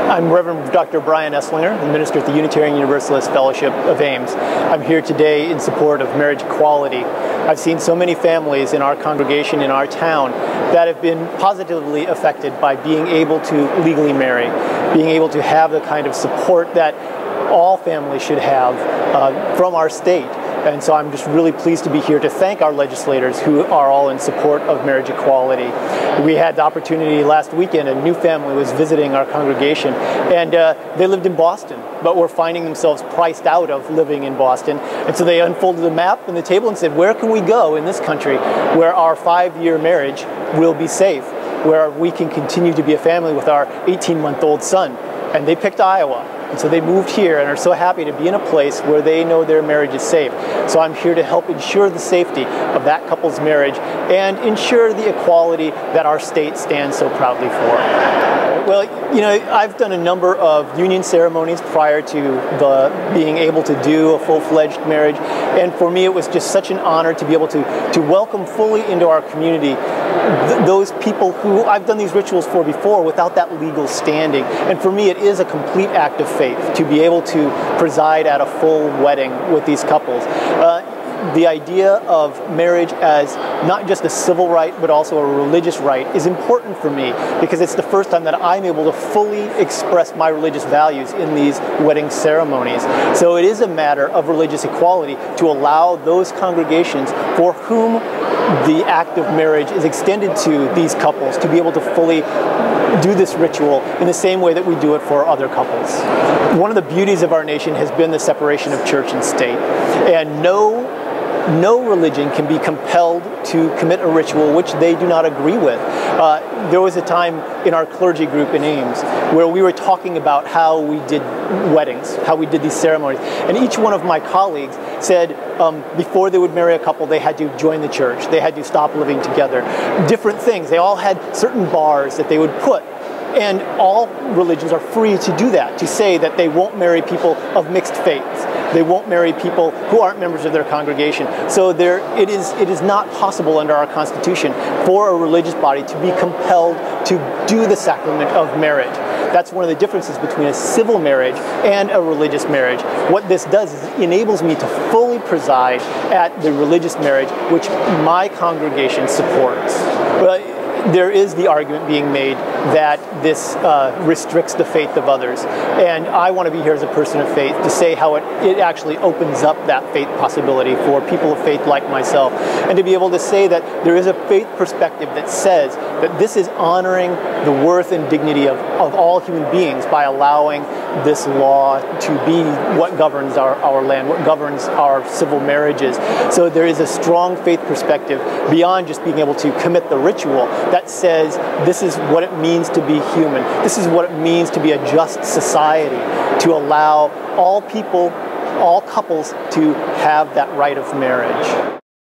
I'm Reverend Dr. Brian Eslinger, the minister at the Unitarian Universalist Fellowship of Ames. I'm here today in support of marriage equality. I've seen so many families in our congregation, in our town, that have been positively affected by being able to legally marry, being able to have the kind of support that all families should have from our state. And so I'm just really pleased to be here to thank our legislators who are all in support of marriage equality. We had the opportunity last weekend, a new family was visiting our congregation, and they lived in Boston, but were finding themselves priced out of living in Boston. And so they unfolded the map on the table and said, where can we go in this country where our 5-year marriage will be safe, where we can continue to be a family with our 18-month-old son? And they picked Iowa. And so they moved here and are so happy to be in a place where they know their marriage is safe. So I'm here to help ensure the safety of that couple's marriage and ensure the equality that our state stands so proudly for. Well, you know, I've done a number of union ceremonies prior to being able to do a full-fledged marriage. And for me, it was just such an honor to be able to welcome fully into our community those people who I've done these rituals for before without that legal standing. And for me, it is a complete act of faith to be able to preside at a full wedding with these couples. The idea of marriage as not just a civil right, but also a religious right is important for me because it's the first time that I'm able to fully express my religious values in these wedding ceremonies. So it is a matter of religious equality to allow those congregations for whom the act of marriage is extended to these couples to be able to fully do this ritual in the same way that we do it for other couples. One of the beauties of our nation has been the separation of church and state, and no religion can be compelled to commit a ritual which they do not agree with. There was a time in our clergy group in Ames where we were talking about how we did weddings, how we did these ceremonies, and each one of my colleagues said before they would marry a couple, they had to join the church, they had to stop living together, different things. They all had certain bars that they would put. And all religions are free to do that, to say that they won't marry people of mixed faiths. They won't marry people who aren't members of their congregation. So it is not possible under our Constitution for a religious body to be compelled to do the sacrament of marriage. That's one of the differences between a civil marriage and a religious marriage. What this does is it enables me to fully preside at the religious marriage which my congregation supports. There is the argument being made that this restricts the faith of others. And I want to be here as a person of faith to say how it actually opens up that faith possibility for people of faith like myself. And to be able to say that there is a faith perspective that says that this is honoring the worth and dignity of all human beings by allowing this law to be what governs our land, what governs our civil marriages. So there is a strong faith perspective beyond just being able to commit the ritual that says this is what it means to be human. This is what it means to be a just society, to allow all people, all couples to have that right of marriage.